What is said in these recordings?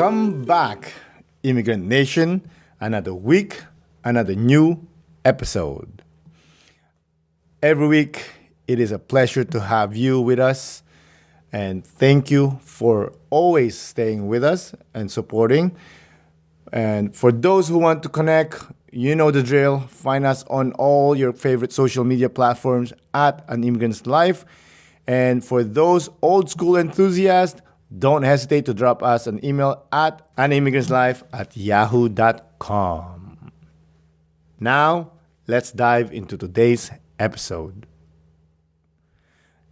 Welcome back, Immigrant Nation. Another week, another new episode. Every week, it is a pleasure to have you with us. And thank you for always staying with us and supporting. And for those who want to connect, you know the drill. Find us on all your favorite social media platforms at An Immigrant's Life. And for those old school enthusiasts, don't hesitate to drop us an email at animmigrantslife@yahoo.com. Now, let's dive into today's episode.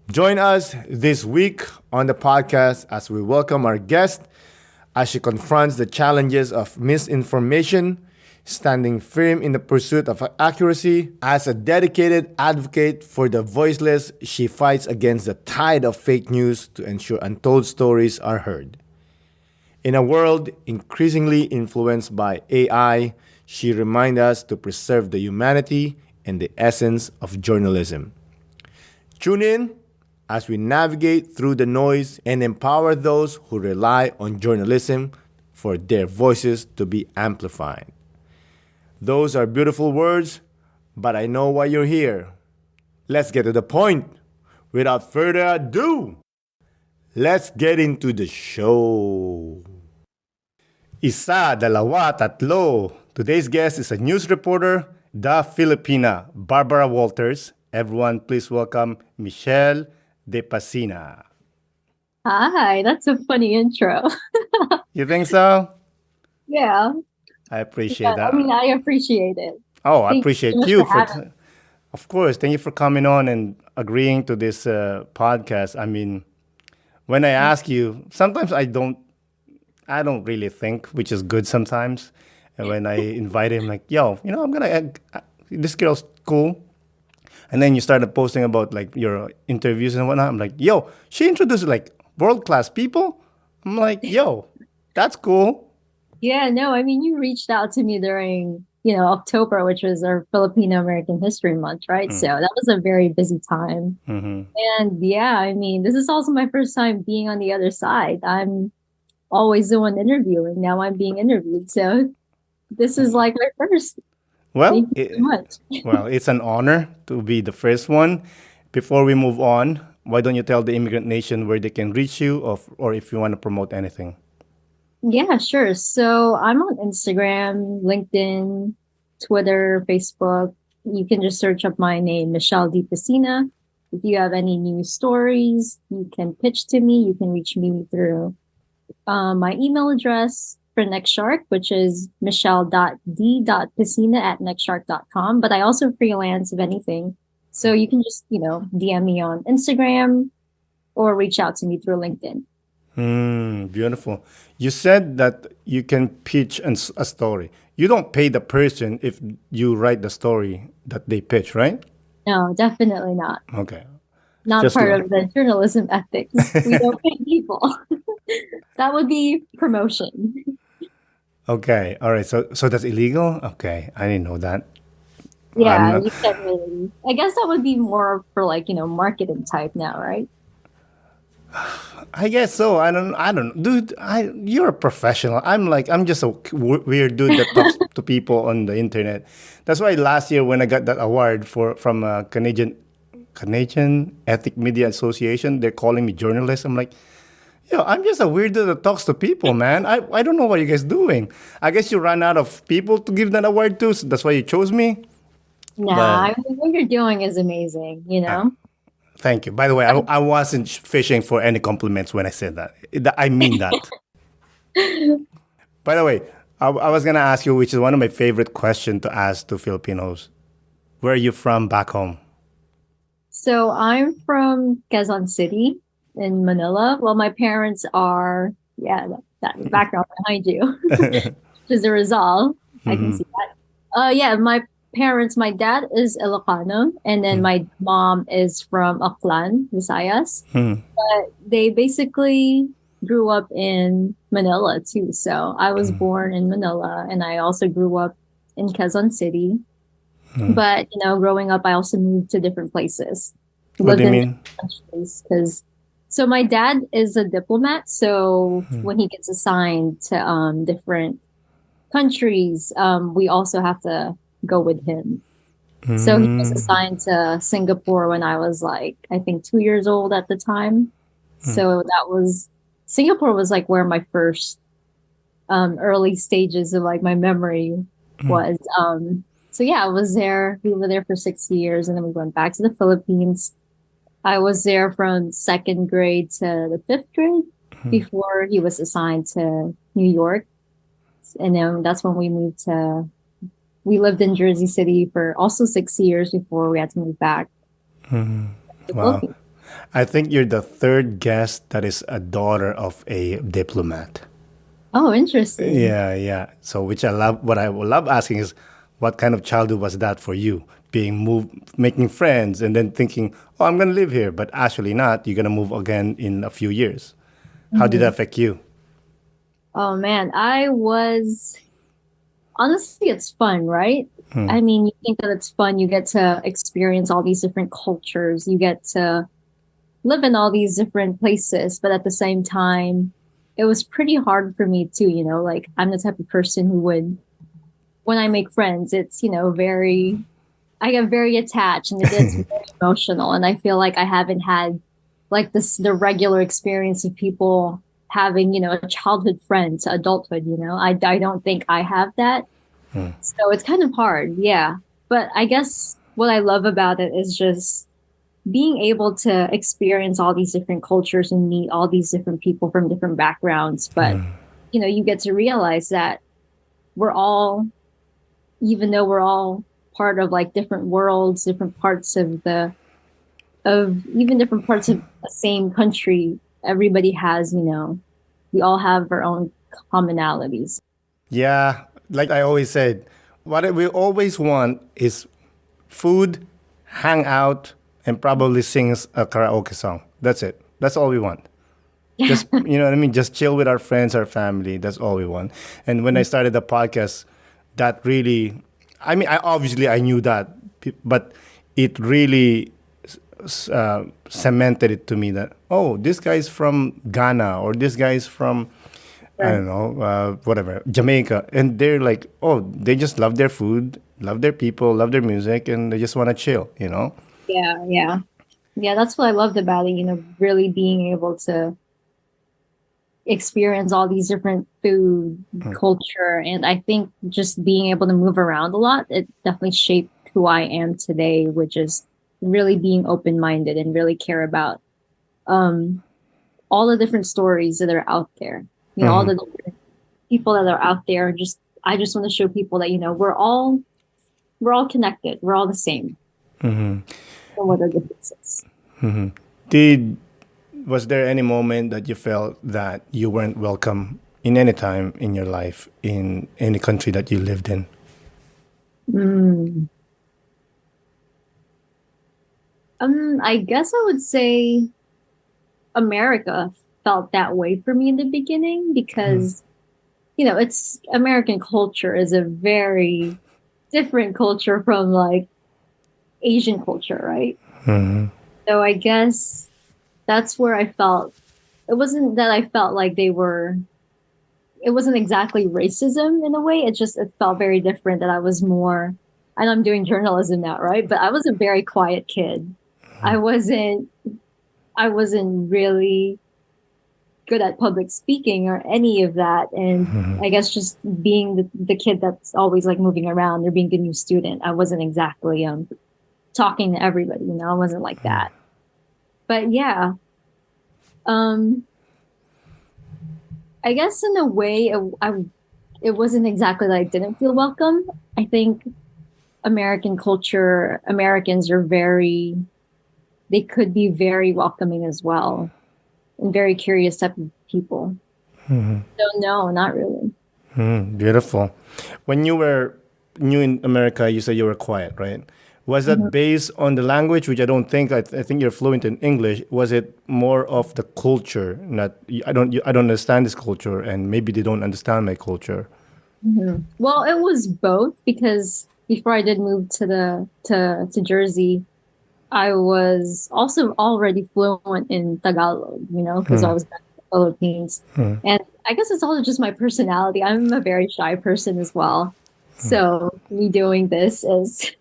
Join us this week on the podcast as we welcome our guest as she confronts the challenges of misinformation, standing firm in the pursuit of accuracy. As a dedicated advocate for the voiceless, she fights against the tide of fake news to ensure untold stories are heard. In a world increasingly influenced by AI, she reminds us to preserve the humanity and the essence of journalism. Tune in as we navigate through the noise and empower those who rely on journalism for their voices to be amplified. Those are beautiful words, but I know why you're here. Let's get to the point. Without further ado, let's get into the show. Isa, dalawa, tatlo. Today's guest is a news reporter, the Filipina, Barbara Walters. Everyone, please welcome Michele De Pacina. Hi, that's a funny intro. You think so? Yeah, I appreciate I that. mean, I appreciate it. Oh, I Thank you appreciate so much you for having me. of course. Thank you for coming on and agreeing to this podcast. I mean, when I ask you, sometimes I don't really think, which is good sometimes. And when I invite him, like, yo, I'm gonna, this girl's cool. And then you started posting about like your interviews and whatnot. I'm like, yo, she introduced like world class people. I'm like, yo, that's cool. Yeah, no, I mean, you reached out to me during, October, which was our Filipino American History Month, right? So that was a very busy time. Mm-hmm. And yeah, I mean, this is also my first time being on the other side. I'm always the one interviewing. Now I'm being interviewed. So this is like my first. Well, Thank you so much. well, it's an honor to be the first one. Before we move on, why don't you tell the Immigrant Nation where they can reach you or if you want to promote anything? Yeah, sure. So I'm on Instagram, LinkedIn, Twitter, Facebook. You can just search up my name, Michele De Pacina. If you have any news stories, you can pitch to me. You can reach me through my email address for Next Shark, which is michelle.d.pacina@nextshark.com. But I also freelance if anything. So you can just, DM me on Instagram or reach out to me through LinkedIn. Beautiful. You said that you can pitch a story. You don't pay the person if you write the story that they pitch, right? No, definitely not. Okay. Not Just part like- of the journalism ethics. We don't pay people. That would be promotion. Okay. All right. So that's illegal? Okay. I didn't know that. Yeah, not- you can't really. I guess that would be more for like, marketing type now, right? I guess so. I don't, dude. You're a professional. I'm just a weird dude that talks to people on the internet. That's why last year when I got that award from Canadian Ethic Media Association, they're calling me journalist. I'm like, yo, I'm just a weird dude that talks to people, man. I don't know what you guys doing. I guess you ran out of people to give that award to, so that's why you chose me. Nah, I mean, what you're doing is amazing, Thank you. By the way, I wasn't fishing for any compliments when I said that. I mean that. By the way, I was going to ask you, which is one of my favorite questions to ask to Filipinos. Where are you from back home? So I'm from Quezon City in Manila. Well, my parents are, that background behind you, which is a Rizal. I can see that. My dad is Ilocano, and then my mom is from Aklan, Visayas. But they basically grew up in Manila too. So I was born in Manila, and I also grew up in Quezon City. But, growing up, I also moved to different places. What do you Lived in mean? different countries because So my dad is a diplomat. So when he gets assigned to different countries, we also have to go with him. So he was Mm, assigned to Singapore when I was like, I think 2 years old at the time. So that was Singapore was like where my first early stages of like my memory was. So yeah, I was there. We were there for 6 years, and then we went back to the Philippines. I was there from second grade to the fifth grade before he was assigned to New York, and then that's when we moved to. We lived in Jersey City for also 6 years before we had to move back to the wow. Philippines. I think you're the third guest that is a daughter of a diplomat. Oh, interesting. Yeah, yeah. So, which I love. What I would love asking is, what kind of childhood was that for you? Being moved, making friends, and then thinking, "Oh, I'm gonna live here," but actually not. You're gonna move again in a few years. How did that Mhm. affect you? Oh man, I was honestly, it's fun, right? I mean, you think that it's fun. You get to experience all these different cultures. You get to live in all these different places, but at the same time, it was pretty hard for me too, like I'm the type of person who would when I make friends, it's, very I get very attached and it gets very emotional. And I feel like I haven't had like this the regular experience of people having, a childhood friend to adulthood, I don't think I have that. So it's kind of hard, yeah. But I guess what I love about it is just being able to experience all these different cultures and meet all these different people from different backgrounds. But, you get to realize that we're all, even though we're all part of like different worlds, different parts of even different parts of the same country, everybody has, we all have our own commonalities. Yeah, like I always said, what we always want is food, hang out, and probably sing a karaoke song. That's it. That's all we want. Just you know what I mean. Just chill with our friends, our family. That's all we want. And when I started the podcast, that really, I mean, I obviously I knew that, but it really cemented it to me that oh, this guy's from Ghana or this guy's from I Right. don't know, whatever, Jamaica, and they're like, oh, they just love their food, love their people, love their music, and they just want to chill, you know. Yeah, yeah. Yeah, that's what I loved about it, really being able to experience all these different food, culture, and I think just being able to move around a lot, it definitely shaped who I am today, which is really being open-minded and really care about um all the different stories that are out there. All the different people that are out there. Just I just want to show people that, we're all connected. We're all the same. And what are the differences? Did Was there any moment that you felt that you weren't welcome in any time in your life in any country that you lived in? Mm. I guess I would say America felt that way for me in the beginning because, it's American culture is a very different culture from like Asian culture, right? So I guess that's where I felt it wasn't that I felt like it wasn't exactly racism in a way. It felt very different that I was more, and I'm doing journalism now, right? But I was a very quiet kid. I wasn't, I wasn't really good at public speaking or any of that. And I guess just being the kid that's always like moving around or being a new student, I wasn't exactly talking to everybody, I wasn't like that. But yeah, um, I guess in a way, it wasn't exactly that I didn't feel welcome. I think American culture, Americans are they could be very welcoming as well and very curious type of people. So no, not really. Beautiful. When you were new in America, you said you were quiet, right? Was Mhm. that based on the language, which I don't think, I think you're fluent in English. Was it more of the culture? Not, I don't understand this culture, and maybe they don't understand my culture. Well, it was both because before I did move to Jersey, I was also already fluent in Tagalog, because I was back in the Philippines. And I guess it's also just my personality. I'm a very shy person as well. So me doing this is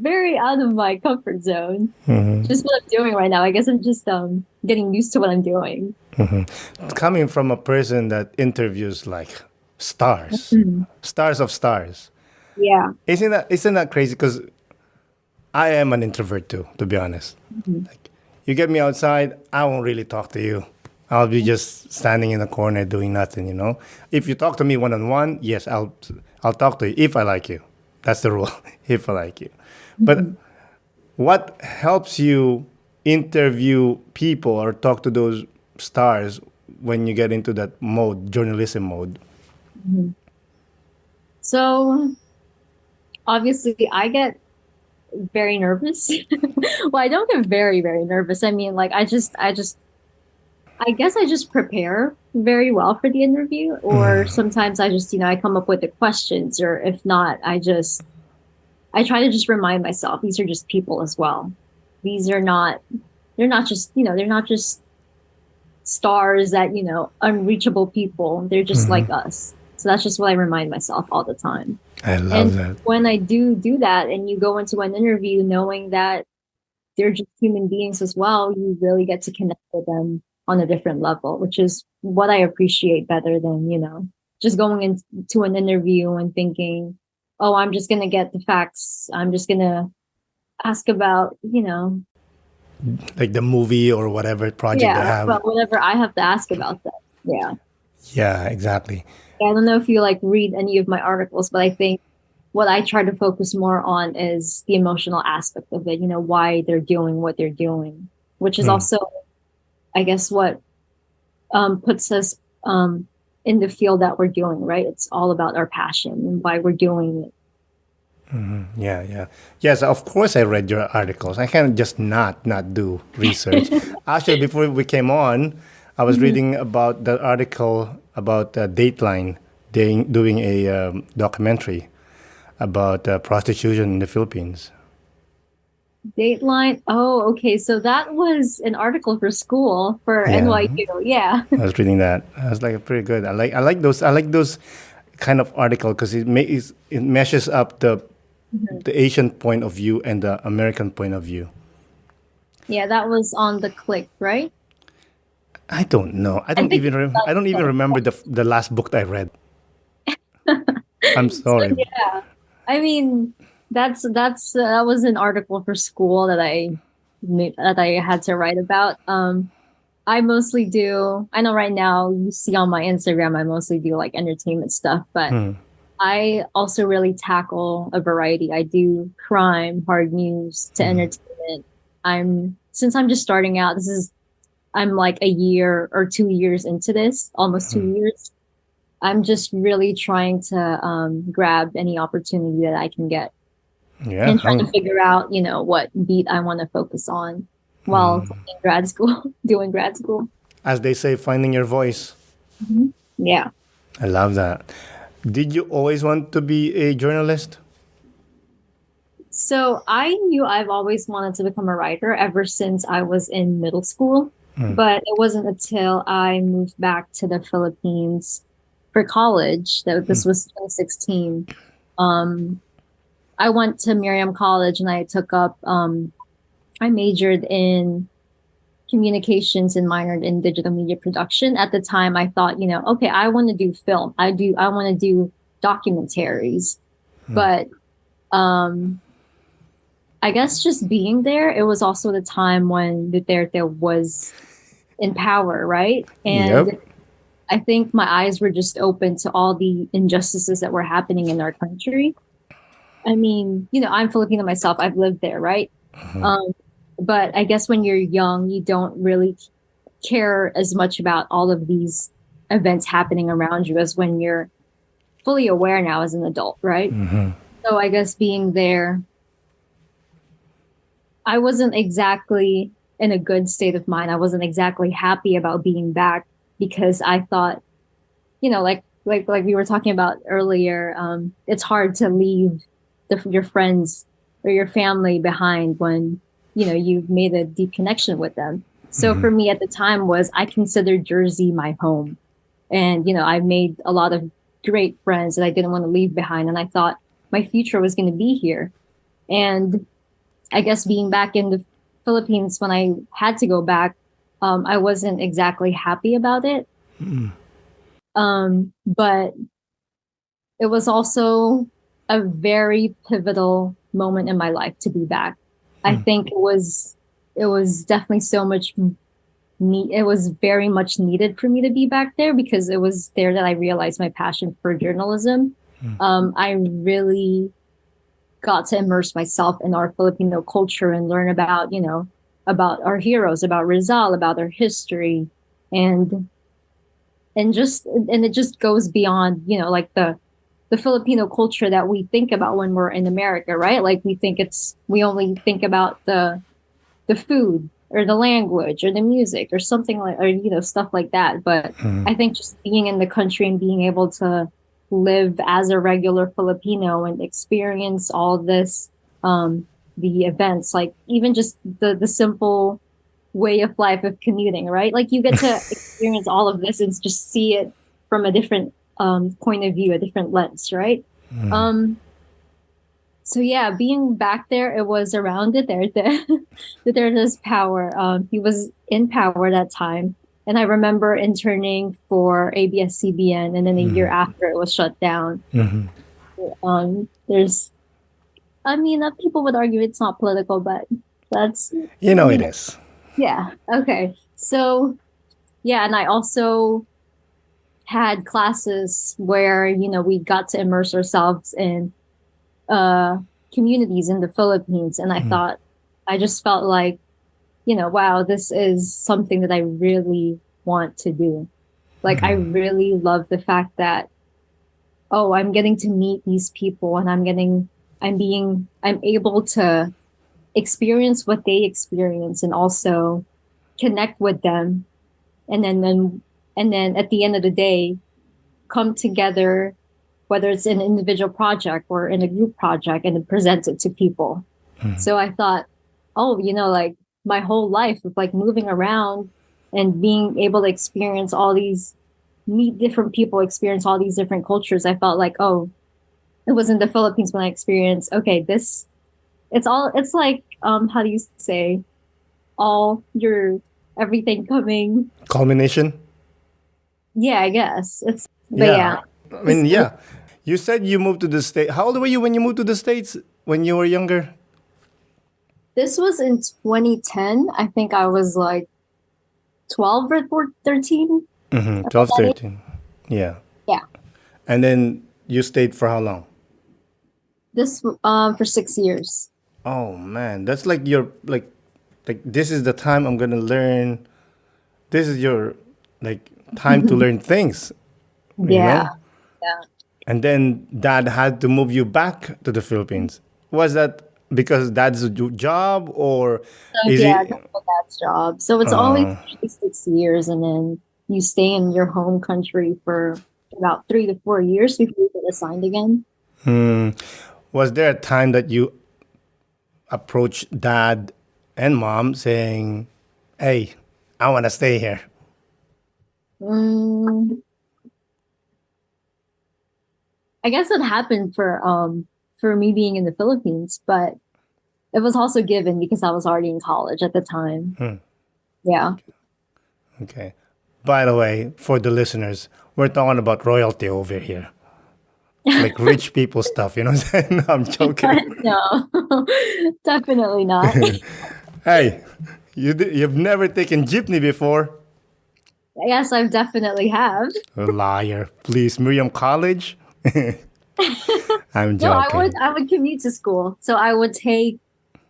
very out of my comfort zone. Just what I'm doing right now. I guess I'm just getting used to what I'm doing. Coming from a person that interviews like stars, Mhm. stars of stars, Yeah. isn't that crazy? Because I am an introvert too, to be honest. Mhm. You get me outside, I won't really talk to you. I'll be just standing in the corner doing nothing. If you talk to me one on one, yes, I'll talk to you if I like you. That's the rule. If I like you. But Mhm. what helps you interview people or talk to those stars when you get into that mode, journalism mode? Mhm. So obviously I get very nervous. Well, I don't get very, very nervous. I mean, like I guess I just prepare very well for the interview, or sometimes I just, I come up with the questions, or if not, I try to just remind myself these are just people as well. These are not, they're not just, they're not just stars that, unreachable people. They're just like us. So that's just what I remind myself all the time. I And love that. when I do that and you go into an interview knowing that they're just human beings as well, you really get to connect with them on a different level, which is what I appreciate better than, just going into an interview and thinking, oh, I'm just going to get the facts. I'm just going to ask about, Like the movie or whatever project they yeah, have. about whatever I have to ask about them. Yeah. Yeah, exactly. I don't know if you like read any of my articles, but I think what I try to focus more on is the emotional aspect of it, why they're doing what they're doing, which is also, I guess, what puts us in the field that we're doing, right? It's all about our passion and why we're doing it. Yeah, yeah. Yes, of course I read your articles. I can't just not do research. Actually, before we came on, I was Mhm. reading about the article about Dateline doing a documentary about prostitution in the Philippines. Dateline. Oh, okay. So that was an article for school for Yeah, NYU. Yeah. I was reading that. I was like pretty good. I like those kind of article because it meshes up the Mhm. the Asian point of view and the American point of view. Yeah, that was on the click, right? I don't know. I I don't think even I don't even remember the last book that I read. I'm so. sorry. Yeah. I mean, that was an article for school that I had to write about. I mostly do. I know right now you see on my Instagram, I mostly do like entertainment stuff, but I also really tackle a variety. I do crime, hard news to entertainment. Since I'm just starting out, I'm like a year or 2 years into this, almost 2 years. I'm just really trying to grab any opportunity that I can get Yeah, and trying to figure out, what beat I want to focus on while in grad school, doing grad school. as they say, finding your voice. Mhm. Yeah. I love that. Did you always want to be a journalist? So I knew I've always wanted to become a writer ever since I was in middle school, but it wasn't until I moved back to the Philippines for college that this was 2016. Um, I went to Miriam College and I majored in communications and minored in digital media production. At the time, I thought, okay, I want to do film. I want to do documentaries, but um, I guess just being there, it was also the time when Duterte was in power, right? And Yep. I think my eyes were just open to all the injustices that were happening in our country. I mean, I'm Filipino myself. I've lived there, right? Um, but I guess when you're young, you don't really care as much about all of these events happening around you as when you're fully aware now as an adult, right? So I guess being there, I wasn't exactly in a good state of mind. I wasn't exactly happy about being back because I thought, like we were talking about earlier, it's hard to leave your friends or your family behind when, you've made a deep connection with them. So for me at the time was I considered Jersey my home. And, I made a lot of great friends that I didn't want to leave behind. And I thought my future was going to be here. And I guess being back in the Philippines when I had to go back, I wasn't exactly happy about it. But it was also a very pivotal moment in my life to be back. I think it was definitely so much it was very much needed for me to be back there because it was there that I realized my passion for journalism. I really got to immerse myself in our Filipino culture and learn about, about our heroes, about Rizal, about our history, and it just goes beyond, like the Filipino culture that we think about when we're in America, right? Like we only think about the food or the language or the music or something like, or stuff like that. But I think just being in the country and being able to live as a regular Filipino and experience all this, the events, like even just the simple way of life of commuting, right? Like you get to experience all of this and just see it from a different point of view, a different lens, right? So yeah, being back there, it was around Duterte's power. He was in power that time, and I remember interning for ABS-CBN, and then a year after it was shut down. There's, I mean, people would argue it's not political, but that's It is. yeah. Okay. So yeah, and I also had classes where we got to immerse ourselves in communities in the Philippines. And I just felt like, wow, this is something that I really want to do. Like, I really love the fact that, oh, I'm getting to meet these people and I'm able to experience what they experience and also connect with them. And then at the end of the day, come together, whether it's an individual project or in a group project, and then present it to people. So I thought, oh, like my whole life of like moving around and being able to experience all these, meet different people, experience all these different cultures. I felt like, oh, it was in the Philippines when I experienced, okay, it's like, how do you say, all your everything coming. Culmination? Yeah, I guess. But Yeah. yeah. I mean, yeah. You said you moved to the States. How old were you when you moved to the States when you were younger? This was in 2010. I think I was like 12 or 13. 12, 13. Yeah. Yeah. And then you stayed for how long? This for 6 years. Oh man, that's like your like this is the time I'm gonna learn. This is your like time to learn things, you Yeah. know? Yeah. And then dad had to move you back to the Philippines. Was that because dad's job or So is yeah, it that's my dad's job. So it's always usually 6 years, and then you stay in your home country for about 3 to 4 years before you get assigned again. was there a time that you approached dad and mom saying, "Hey, I want to stay here." Mm, I guess it happened for me being in the Philippines, but it was also given because I was already in college at the time. Yeah. Okay. By the way, for the listeners, we're talking about royalty over here. Like rich people stuff, you know what I'm saying? No, I'm joking. No, definitely not. Hey, you've never taken jeepney before. Yes, I've definitely have. A liar. Please, Miriam College? I'm No, I joking. would I would commute to school. So I would take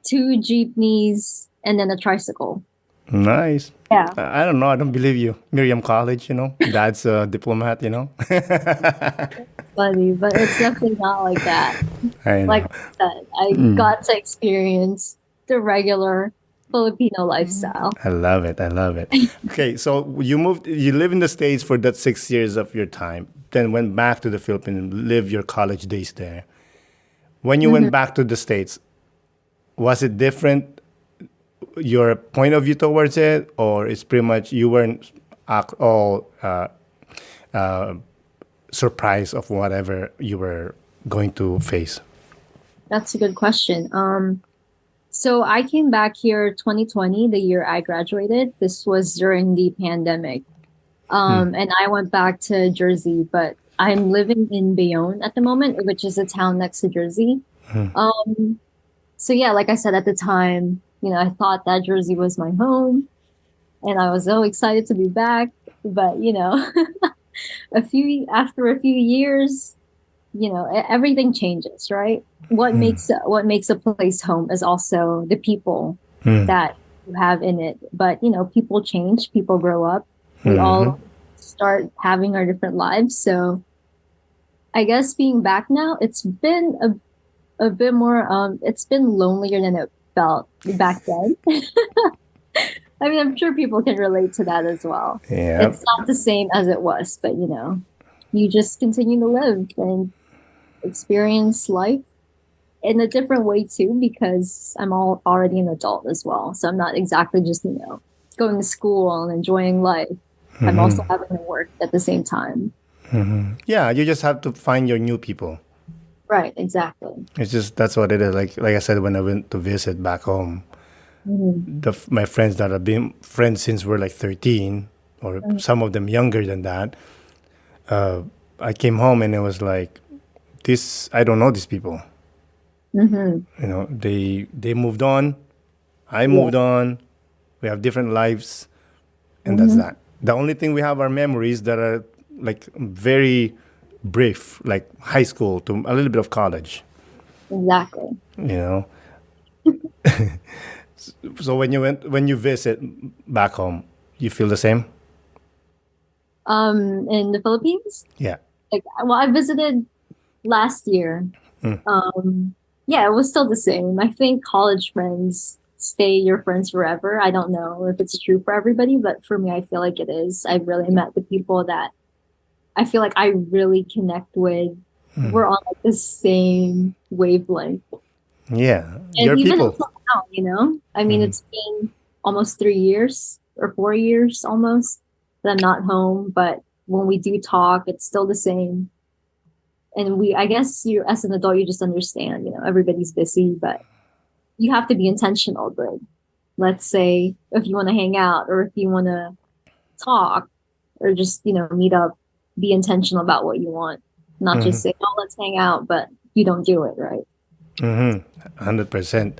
two jeepneys and then a tricycle. Nice. Yeah. I don't know. I don't believe you. Miriam College, Dad's a diplomat, Funny, but it's definitely not like that. I Like know. I said, I got to experience the regular Filipino lifestyle. I love it. I love it. Okay, so you live in the States for that 6 years of your time, then went back to the Philippines and live your college days there. When you went Mhm. back to the States, Was it different, your point of view towards it, or it's pretty much you weren't all uh, surprised of whatever you were going to face? That's a good question. So I came back here 2020, the year I graduated. This was during the pandemic. And I went back to Jersey, but I'm living in Bayonne at the moment, which is a town next to Jersey. Um, so yeah, like I said at the time, I thought that Jersey was my home, and I was so excited to be back. But after a few years, everything changes, right? What makes a place home is also the people that you have in it. But people change, people grow up, we all start having our different lives. So I guess being back now, it's been a bit more. It's been lonelier than it felt back then. I mean, I'm sure people can relate to that as well. Yeah. It's not the same as it was, but you just continue to live and experience life in a different way too, because I'm already an adult as well. So I'm not exactly just, going to school and enjoying life. I'm also having to work at the same time. Yeah, you just have to find your new people. Right, exactly. It's just that's what it is. Like I said, when I went to visit back home, my friends that have been friends since we're like 13, or some of them younger than that. I came home and it was like, this. I don't know these people. They moved on. I moved on. We have different lives, and that's that. The only thing we have are memories that are like very brief, like high school to a little bit of college. Exactly. You know. So when you visit back home, you feel the same? In the Philippines, Yeah. I visited last year. Yeah, it was still the same. I think college friends stay your friends forever. I don't know if it's true for everybody, but for me, I feel like it is. I've really met the people that I feel like I really connect with. We're on like the same wavelength. Yeah. And Your even people. until now, I mean, it's been almost 3 years or 4 years almost that I'm not home, but when we do talk, it's still the same. And I guess you, as an adult, you just understand, everybody's busy, but you have to be intentional. But let's say if you want to hang out or if you want to talk or just, meet up, be intentional about what you want, not just say, oh, let's hang out, but you don't do it, right? 100%.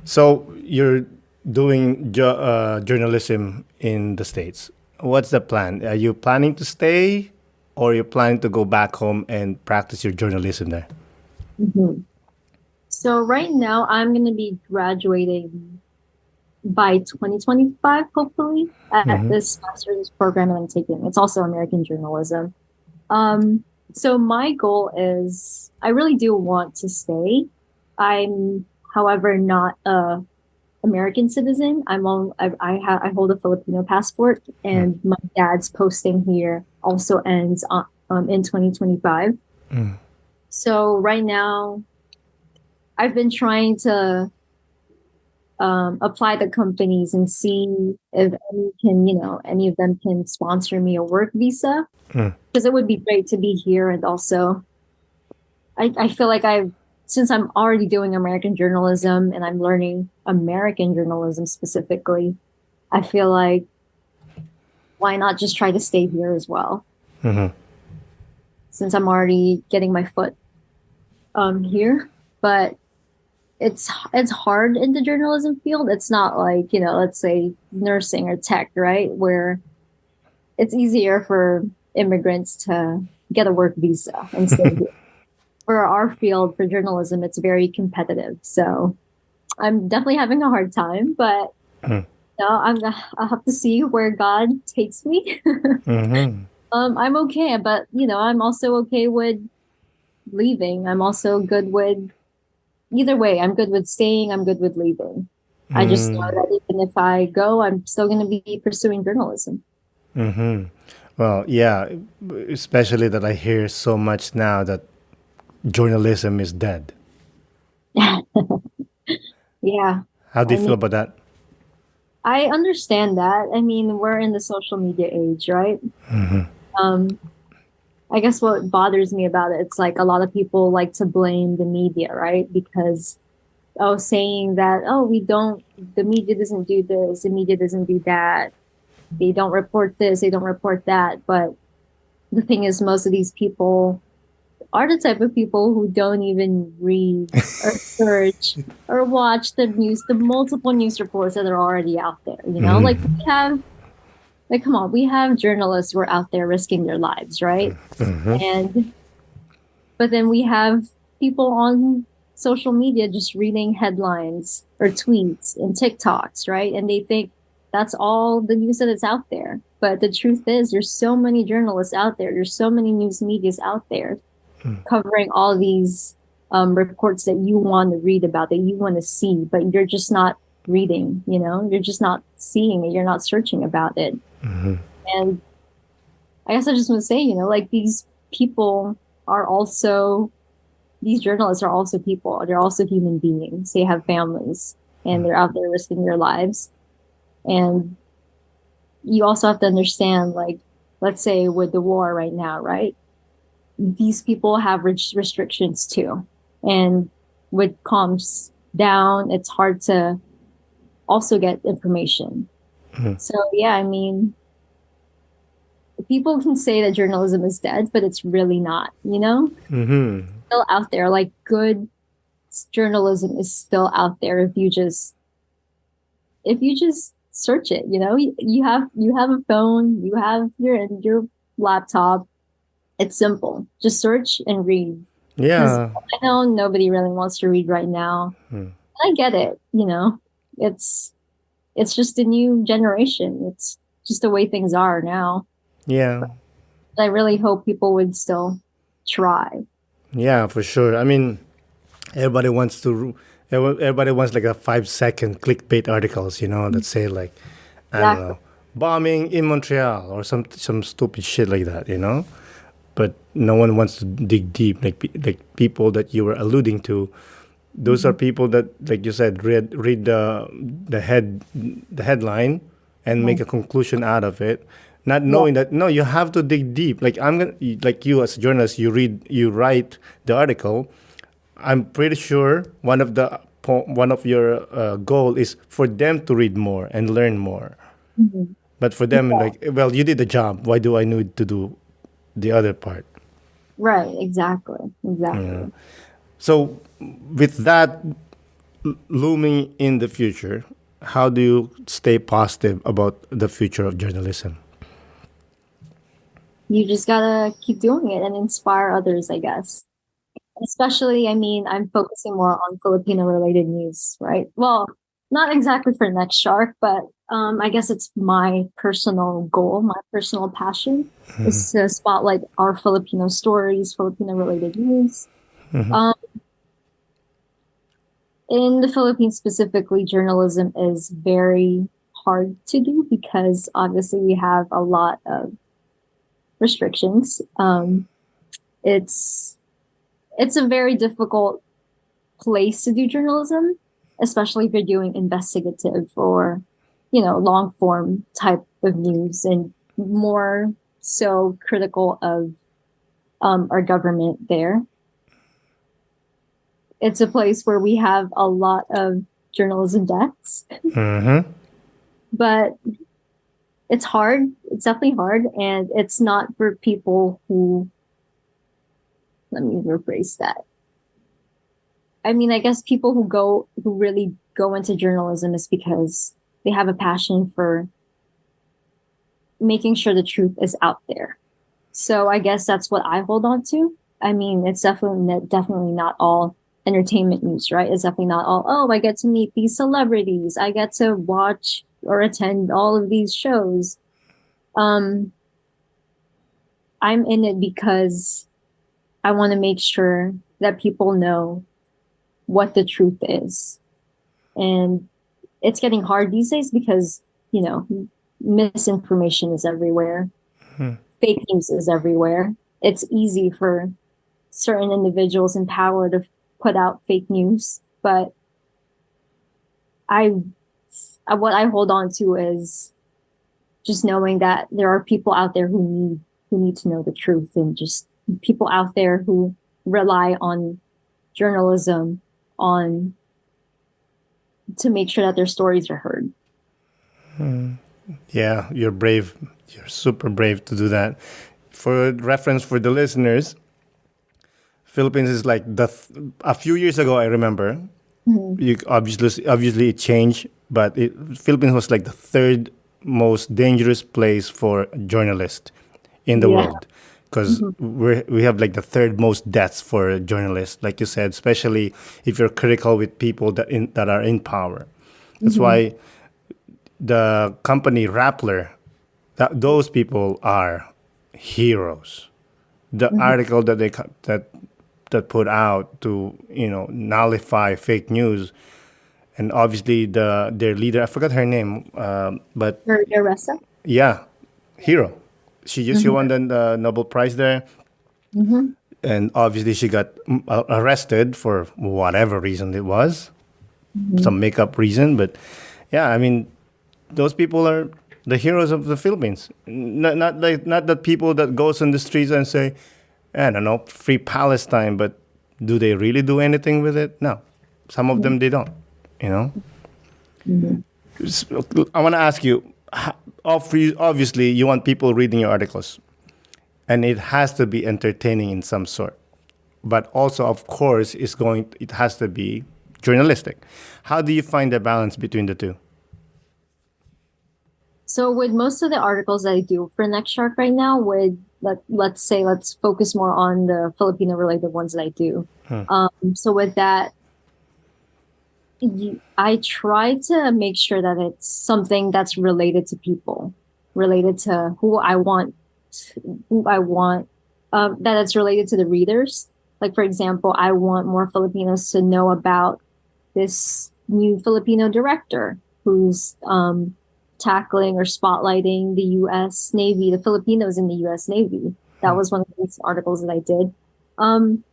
So you're doing journalism in the States. What's the plan? Are you planning to stay, or are you planning to go back home and practice your journalism there? So right now I'm going to be graduating by 2025, hopefully, at this master's program that I'm taking. It's also American journalism. So my goal is I really do want to stay. I'm, however, not a American citizen. I hold a Filipino passport, and my dad's posting here also ends in 2025. So right now, I've been trying to apply to companies and see if any of them can sponsor me a work visa, because it would be great to be here. And also, I feel like since I'm already doing American journalism and I'm learning American journalism specifically, I feel like why not just try to stay here as well? Since I'm already getting my foot here, but it's hard in the journalism field. It's not like, let's say nursing or tech, right? Where it's easier for immigrants to get a work visa and stay here. For our field, for journalism, it's very competitive. So I'm definitely having a hard time, but I'll have to see where God takes me. I'm okay, but I'm also okay with leaving. I'm also good with either way. I'm good with staying. I'm good with leaving. I just know that even if I go, I'm still going to be pursuing journalism. Well, yeah, especially that I hear so much now that journalism is dead. Yeah. How do I you feel mean, about that? I understand that. I mean, we're in the social media age, right? Um, I guess what bothers me about it, it's like a lot of people like to blame the media, right? Because saying that, oh, the media doesn't do this, the media doesn't do that, they don't report this, they don't report that. But the thing is, most of these people are the type of people who don't even read or search or watch the news, the multiple news reports that are already out there. Like we have, like, come on, we have journalists who are out there risking their lives, right? And, but then we have people on social media just reading headlines or tweets and TikToks, right? And they think that's all the news that is out there. But the truth is, there's so many journalists out there, there's so many news medias out there covering all these reports that you want to read about, that you want to see, but you're just not reading, you're just not seeing it, you're not searching about it. And I guess I just want to say, like people are also, these journalists are also people, they're also human beings, they have families and they're out there risking their lives. And you also have to understand, like, let's say with the war right now, right? These people have restrictions too. And with comms down, it's hard to also get information. So, yeah, I mean, people can say that journalism is dead, but it's really not, Still out there. Like, good journalism is still out there if you just search it, you have a phone, you have your laptop. It's simple. Just search and read. Because Yeah. I know nobody really wants to read right now. I get it, It's it's just a new generation. It's just the way things are now. Yeah. I really hope people would still try. Yeah, for sure. I mean, everybody wants to. Everybody wants like a 5 second clickbait articles, that say like, I don't Exactly. know, bombing in Montreal or some stupid shit like that. But no one wants to dig deep, like people that you were alluding to. Those are Mhm. people that, like you said, read the headline and make Right. a conclusion out of it, not Yeah. knowing that no, you have to dig deep. Like I'm gonna, like you as a journalist, you write the article. I'm pretty sure one of your goal is for them to read more and learn more. Mhm. But for them, Yeah. like, well, you did the job. Why do I need to do the other part? Right. Exactly. Yeah. Exactly. So, with that looming in the future, how do you stay positive about the future of journalism? You just gotta keep doing it and inspire others, I guess. Especially, I mean, I'm focusing more on Filipino related news, right? Well, not exactly for Next Shark, but I guess it's my personal goal, my personal passion is to spotlight our Filipino stories, Filipino related news. Um, in the Philippines specifically, journalism is very hard to do because obviously we have a lot of restrictions. It's it's a very difficult place to do journalism, especially if you're doing investigative or, long form type of news and more so critical of our government there. It's a place where we have a lot of journalism deaths, Mm-hmm. but it's hard. It's definitely hard. And it's not for people who, let me rephrase that. I mean, I guess people who really go into journalism is because they have a passion for making sure the truth is out there. So I guess that's what I hold on to. I mean, it's definitely not all entertainment news, right? It's definitely not all, oh, I get to meet these celebrities. I get to watch or attend all of these shows. Um, I'm in it because I want to make sure that people know what the truth is. And it's getting hard these days because, you know, misinformation is everywhere, fake news is everywhere. It's easy for certain individuals in power to put out fake news, but I what I hold on to is just knowing that there are people out there who need to know the truth, and just people out there who rely on journalism on to make sure that their stories are heard. Yeah, you're brave. You're super brave to do that. For reference for the listeners, Philippines is like a few years ago. I remember you obviously it changed, but Philippines was like the third most dangerous place for a journalist in the Yeah. world, because we have like the third most deaths for journalists, like you said, especially if you're critical with people that are in power. That's Hmm. why the company Rappler, those people are heroes. The Hmm. article that that put out to nullify fake news, and obviously their leader, I forgot her name, but Your Ressa? yeah, hero. She Hmm. won the Nobel Prize there, Hmm. and obviously she got arrested for whatever reason it was, Hmm. some makeup reason, but yeah, I mean, those people are the heroes of the Philippines. Not the people that goes on the streets and say, I don't know, free Palestine, but do they really do anything with it? No, some of them they don't. You know, Hmm. I want to ask you. Obviously, you want people reading your articles, and it has to be entertaining in some sort. But also, of course, it has to be journalistic. How do you find the balance between the two? So with most of the articles that I do for Next Shark right now, let's say let's focus more on the Filipino related ones that I do. So with that, I try to make sure that it's something that's related to people, related to who I want, that it's related to the readers. Like, for example, I want more Filipinos to know about this new Filipino director who's tackling or spotlighting the U.S. Navy, the Filipinos in the U.S. Navy. That was one of the articles that I did. Um,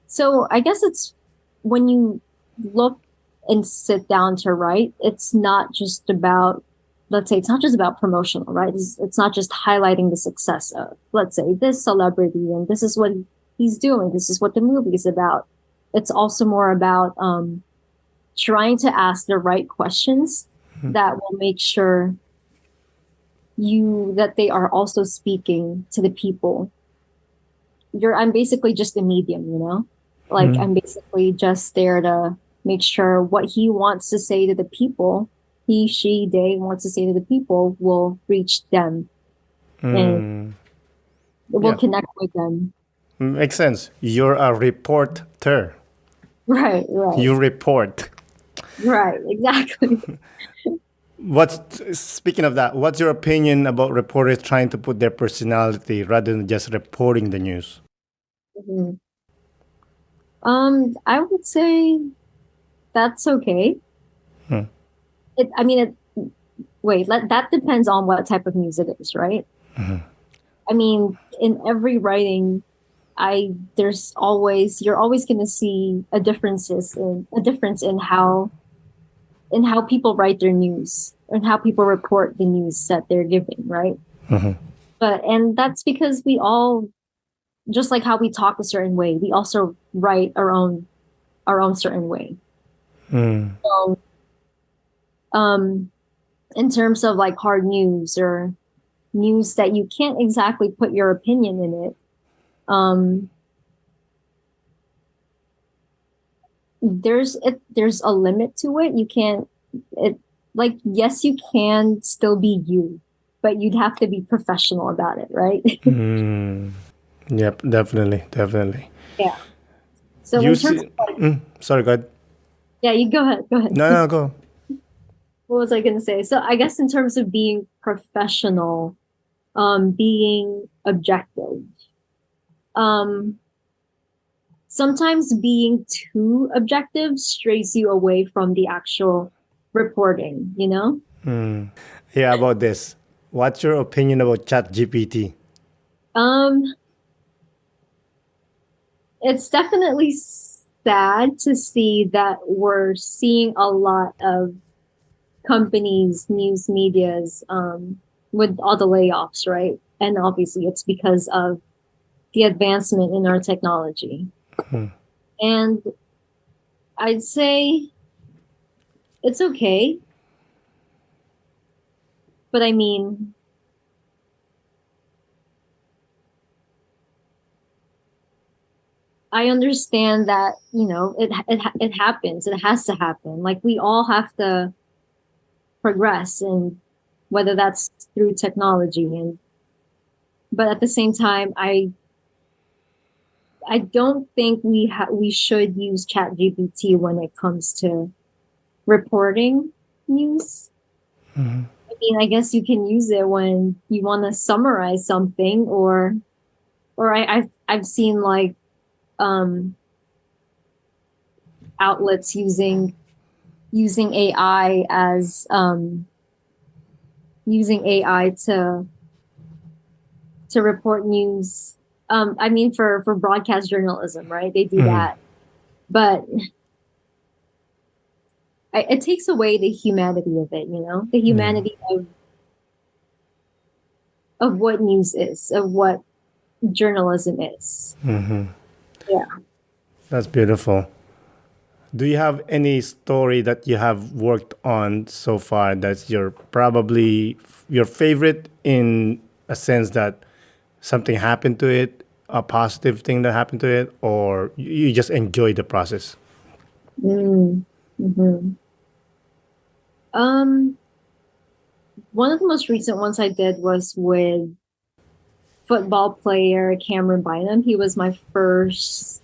so I guess it's when you look and sit down to write, it's not just about, let's say, it's not just about promotional, right? It's not just highlighting the success of, let's say, this celebrity and this is what he's doing, this is what the movie is about. It's also more about trying to ask the right questions that will make sure that they are also speaking to the people. I'm basically just a medium, you know? Like I'm basically just there to make sure what he wants to say to the people, he, she, they wants to say to the people will reach them and will Yeah, connect with them. makes sense. You're a reporter. Right, right, You report. right, exactly. What's Speaking of that? What's your opinion about reporters trying to put their personality rather than just reporting the news? Mhm. I would say that's okay. I mean, that depends on what type of news it is, right? I mean, in every writing, you're always going to see a difference in how people write their news and how people report the news that they're giving, right? And that's because we all, just like how we talk a certain way, we also write our own certain way. So, um, in terms of like hard news or news that you can't exactly put your opinion in it, um, there's a limit to it. You can't it like yes, you can still be you, but you'd have to be professional about it, right? Yep, definitely, definitely. Yeah. So You in terms see, of like, sorry, go ahead. yeah, you go ahead, go ahead. No, no, go. What was I going to say? So I guess in terms of being professional, being objective, um, sometimes being too objective strays you away from the actual reporting, you know? Yeah, about this. What's your opinion about Chat GPT? Um, it's definitely sad to see that we're seeing a lot of companies, news medias, with all the layoffs, right? And obviously it's because of the advancement in our technology. And I'd say it's okay. But I mean, I understand that, it happens. It has to happen. Like we all have to progress, and whether that's through technology, and but at the same time, I don't think we should use ChatGPT when it comes to reporting news. I mean, I guess you can use it when you want to summarize something, or I've seen like um outlets using AI as using AI to report news. I mean, for broadcast journalism, right? They do that, but it takes away the humanity of it. The humanity of what news is, of what journalism is. Yeah. That's beautiful. Do you have any story that you have worked on so far that's probably your favorite, in a sense that something happened to it, a positive thing that happened to it, or you just enjoy the process? Mm. hmm Um, one of the most recent ones I did was with football player Cameron Bynum. He was my first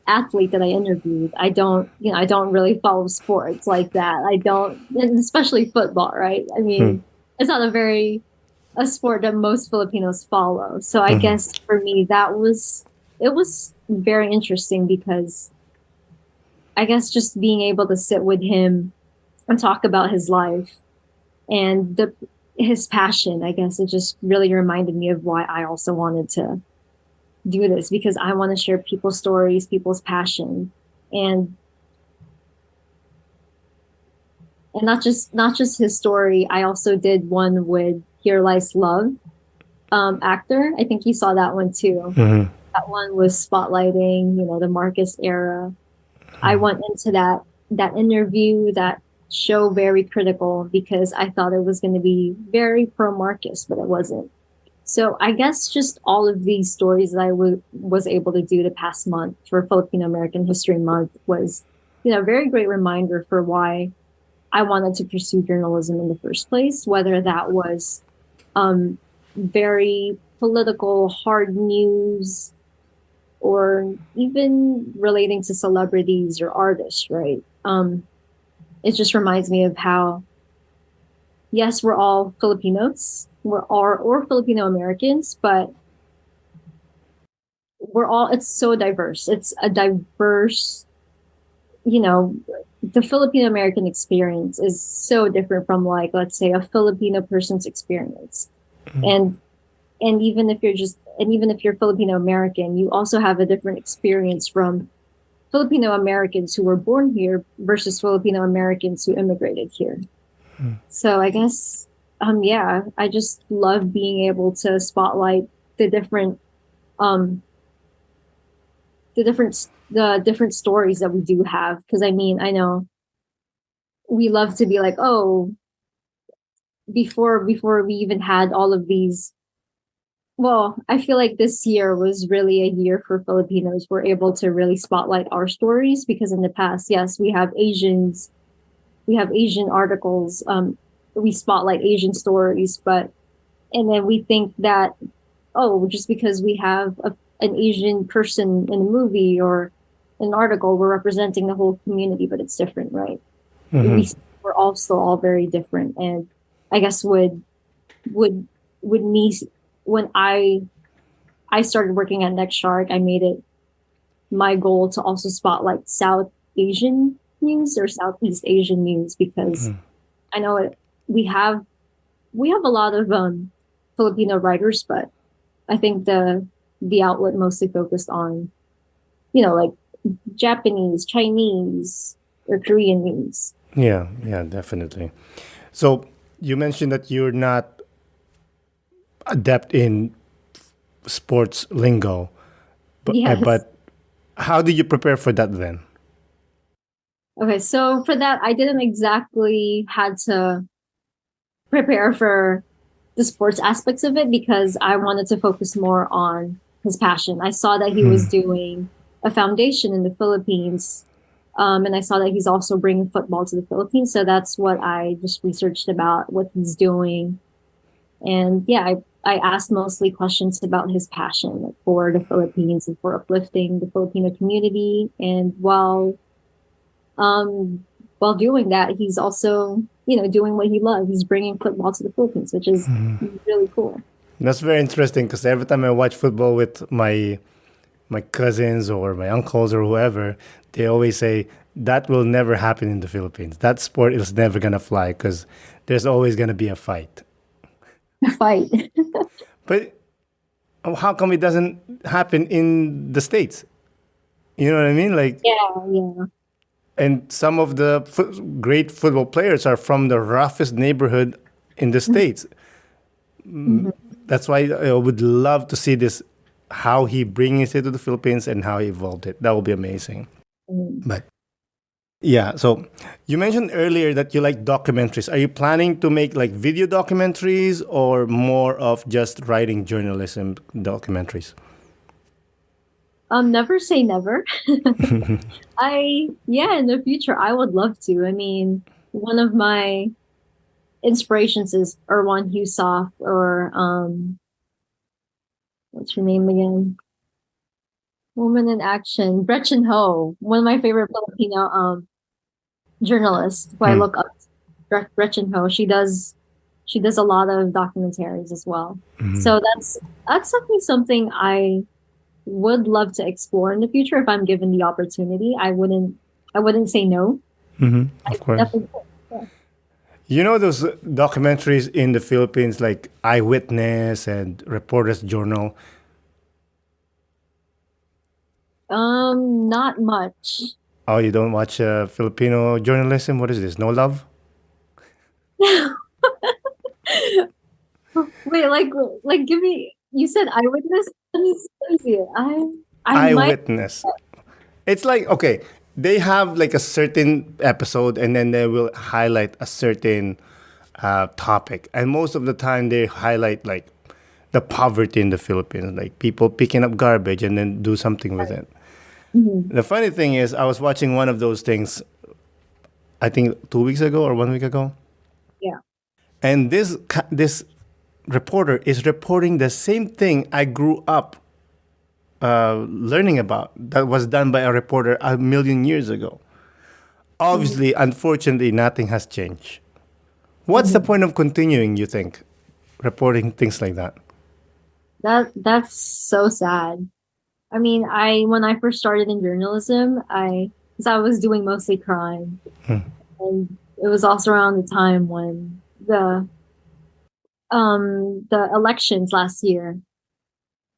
athlete that I interviewed. I don't really follow sports like that. I don't, and especially football, right? I mean, it's not a sport that most Filipinos follow. So I guess for me, it was very interesting because I guess just being able to sit with him and talk about his life and his passion, I guess it just really reminded me of why I also wanted to do this, because I want to share people's stories, people's passion, and not just his story. I also did one with Here Lies Love, actor. I think you saw that one too. That one was spotlighting, the Marcus era. I went into that interview, that show, very critical because I thought it was going to be very pro Marcus, but it wasn't. So I guess just all of these stories that I was able to do the past month for Filipino American History Month was, a very great reminder for why I wanted to pursue journalism in the first place, whether that was very political, hard news, or even relating to celebrities or artists, right? It just reminds me of how, yes, we're all Filipinos, or Filipino Americans, but it's so diverse. It's a diverse, you know, the Filipino American experience is so different from, like, let's say, a Filipino person's experience. And even if you're Filipino American, you also have a different experience from Filipino Americans who were born here versus Filipino Americans who immigrated here. So I guess, yeah, I just love being able to spotlight the um, different stories that we do have. Because I mean, I know we love to be like, oh, before we even had all of these. Well, I feel like this year was really a year for Filipinos. We're able to really spotlight our stories because in the past, yes, we have Asian articles. We spotlight Asian stories, and then we think that, oh, just because we have an Asian person in a movie or an article, we're representing the whole community, but it's different, right? We're also all very different, and I guess would me, when I started working at Next Shark, I made it my goal to also spotlight South Asian news or Southeast Asian news because I know we have a lot of Filipino writers, but I think the outlet mostly focused on, like Japanese, Chinese, or Korean names. Yeah, yeah, definitely. So you mentioned that you're not adept in sports lingo, Yes. but how did you prepare for that then? Okay, so for that, I didn't exactly had to prepare for the sports aspects of it because I wanted to focus more on his passion. I saw that he was doing a foundation in the Philippines, and I saw that he's also bringing football to the Philippines. So that's what I just researched about what he's doing. And yeah, I asked mostly questions about his passion for the Philippines and for uplifting the Filipino community. And um, while doing that, he's also, doing what he loves. He's bringing football to the Philippines, which is really cool. That's very interesting because every time I watch football with my cousins or my uncles or whoever, they always say that will never happen in the Philippines. That sport is never gonna fly because there's always gonna be a fight. Fight. But how come it doesn't happen in the states? You know what I mean? Like, Yeah, yeah. and some of the great football players are from the roughest neighborhood in the states. Mhm. That's why I would love to see this, how he brings it to the Philippines and how he evolved it. That would be amazing. Mhm. But yeah, so you mentioned earlier that you like documentaries. Are you planning to make like video documentaries or more of just writing journalism documentaries? Never say never. Yeah, in the future, I would love to. I mean, one of my inspirations is Erwan Husoff or what's her name again? Woman in Action, Gretchen Ho, one of my favorite Filipino journalists who I Hmm. look up to, Gretchen Ho. She does a lot of documentaries as well. So that's definitely something I would love to explore in the future if I'm given the opportunity. I wouldn't say no. I Of course. definitely would. Yeah. You know those documentaries in the Philippines like Eyewitness and Reporters Journal? Not much. Oh, you don't watch Filipino journalism? What is this? No love? Wait, like give me. You said eyewitness. Let me see it. I might. Eyewitness. It's like, okay, they have like a certain episode and then they will highlight a certain topic. And most of the time they highlight like the poverty in the Philippines, like people picking up garbage and then do something with it. Mhm. The funny thing is, I was watching one of those things, I think 2 weeks ago or 1 week ago. Yeah. And this reporter is reporting the same thing I grew up learning about that was done by a reporter a million years ago. Mhm. Obviously, unfortunately, nothing has changed. What's the Mhm. point of continuing, you think, reporting things like that? That's so sad. I mean, I when I first started in journalism, because I was doing mostly crime, and it was also around the time when the elections last year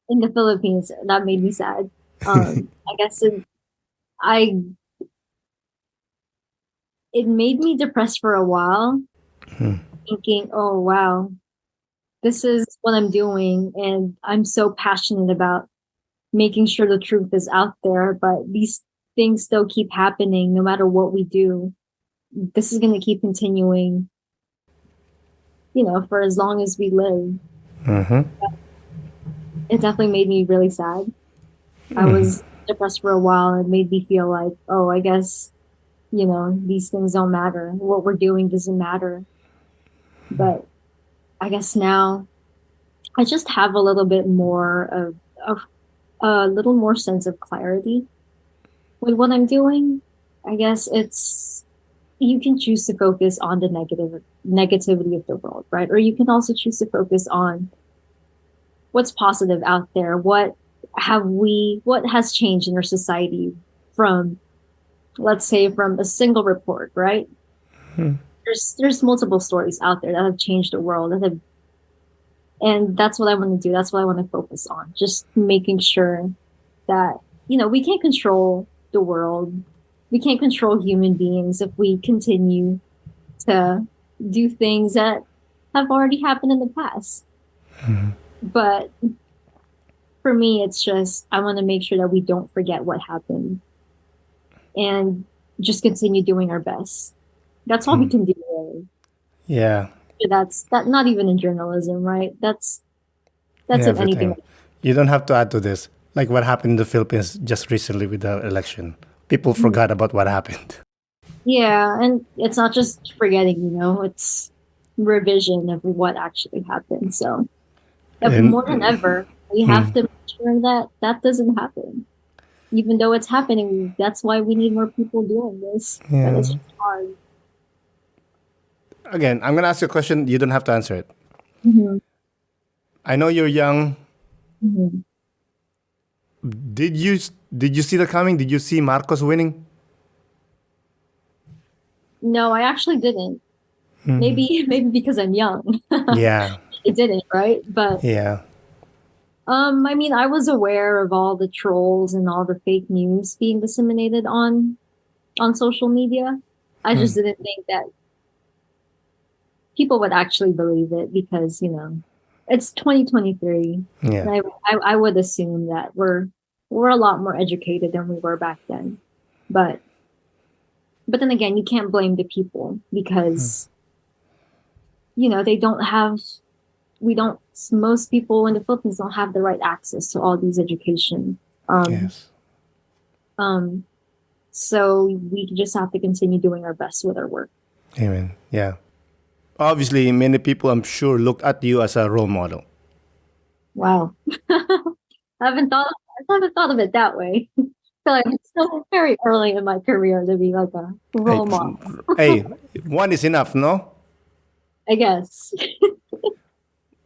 in the Philippines. That made me sad. I guess I it made me depressed for a while, thinking, "Oh wow, this is what I'm doing, and I'm so passionate about making sure the truth is out there, but these things still keep happening no matter what we do. This is going to keep continuing, for as long as we live." It definitely made me really sad. I was depressed for a while and it made me feel like, oh, I guess, these things don't matter. What we're doing doesn't matter. But I guess now I just have a little bit more of a little more sense of clarity with what I'm doing. I guess it's you can choose to focus on the negativity of the world, right? Or you can also choose to focus on what's positive out there. What has changed in our society from, let's say, from a single report, right? There's multiple stories out there that have changed the world and that's what I want to do. That's what I want to focus on. Just making sure that, we can't control the world. We can't control human beings if we continue to do things that have already happened in the past. But for me, it's just I want to make sure that we don't forget what happened and just continue doing our best. That's all we can do, really. Yeah, That's that. Not even in journalism, right? in That's in anything. everything. You don't have to add to this. Like what happened in the Philippines just recently with the election. People forgot about what happened. Yeah, and it's not just forgetting, it's revision of what actually happened. So, more than And ever, we have to make sure that that doesn't happen. Even though it's happening, that's why we need more people doing this. But it's yeah. just hard. Again, I'm gonna ask you a question. You don't have to answer it. Hmm. I know you're young. Hmm. Did you see that coming? Did you see Marcos winning? No, I actually didn't. Maybe because I'm young, Yeah, I didn't, right? But yeah. I mean, I was aware of all the trolls and all the fake news being disseminated on social media. I just didn't think that people would actually believe it because, it's 2023. Yeah. And I would assume that we're a lot more educated than we were back then. But then again, you can't blame the people because, they don't have we don't most people in the Philippines don't have the right access to all these education. Um Yes. um so we just have to continue doing our best with our work. Amen. Yeah. Obviously, many people, I'm sure, looked at you as a role model. Wow. I haven't thought of it that way. I feel like it's still very early in my career to be like a Hey, role model, hey, one is enough, no? I guess.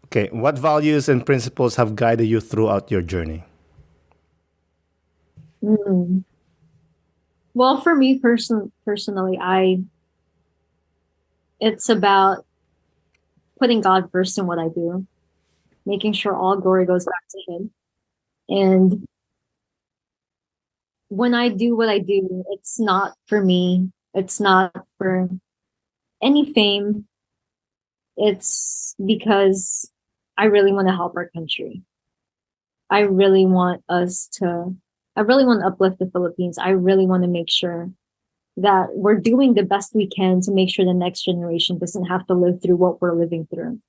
Okay. What values and principles have guided you throughout your journey? Mm. Well, for me personally, I it's about putting God first in what I do, making sure all glory goes back to Him. And when I do what I do, it's not for me. It's not for any fame. It's because I really want to help our country. I really want I really want to uplift the Philippines. I really want to make sure that we're doing the best we can to make sure the next generation doesn't have to live through what we're living through.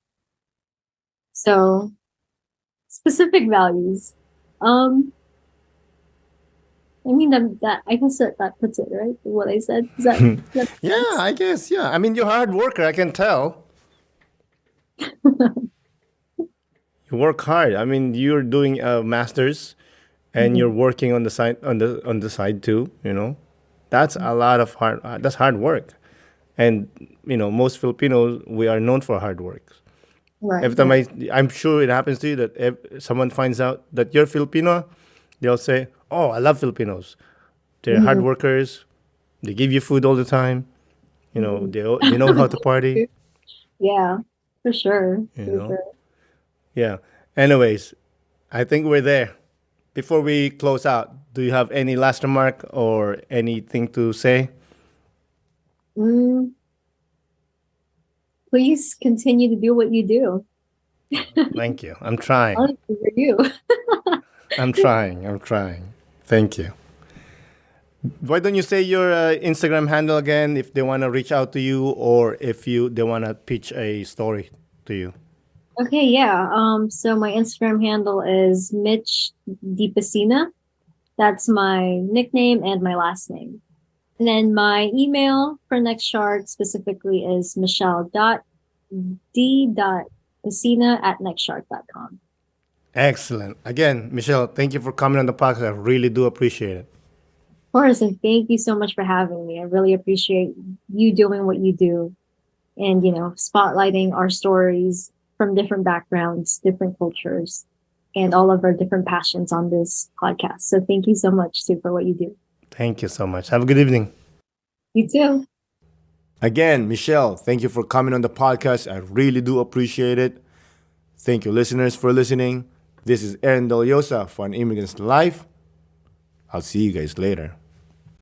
So, specific values. Um, I mean that I guess that puts it right. What I said. Does that that Yeah, makes I guess. Yeah. I mean, you're a hard worker. I can tell. sense? You work hard. I mean, you're doing a master's and you're Mhm. working on the side on the side too. That's a lot of hard. That's hard work. And most Filipinos, we are known for hard work. Right, Every time right. I'm sure it happens to you that if someone finds out that you're Filipino, they'll say, "Oh, I love Filipinos. They're hard Mhm. workers. They give you food all the time. Mhm. They know how to party. Yeah, for sure, You for know, sure. yeah. Anyways, I think we're there. Before we close out, do you have any last remark or anything to say? Mm, please continue to do what you do. Thank you. I'm trying. Honestly, for you. I'm trying. I'm trying. Thank you. Why don't you say your Instagram handle again if they want to reach out to you or if they want to pitch a story to you? Okay, yeah. So my Instagram handle is Mitch De Pacina. That's my nickname and my last name. And then my email for Next Shark specifically is michelle.d.pacina@nextshark.com. Excellent. Again, Michelle, thank you for coming on the podcast. I really do appreciate it. Of course, and thank you so much for having me. I really appreciate you doing what you do and, spotlighting our stories from different backgrounds, different cultures, and all of our different passions on this podcast. So thank you so much, too, for what you do. Thank you so much. Have a good evening. You too. Again, Michelle, thank you for coming on the podcast. I really do appreciate it. Thank you, listeners, for listening. This is Aaron Deliosa for An Immigrant's Life. I'll see you guys later.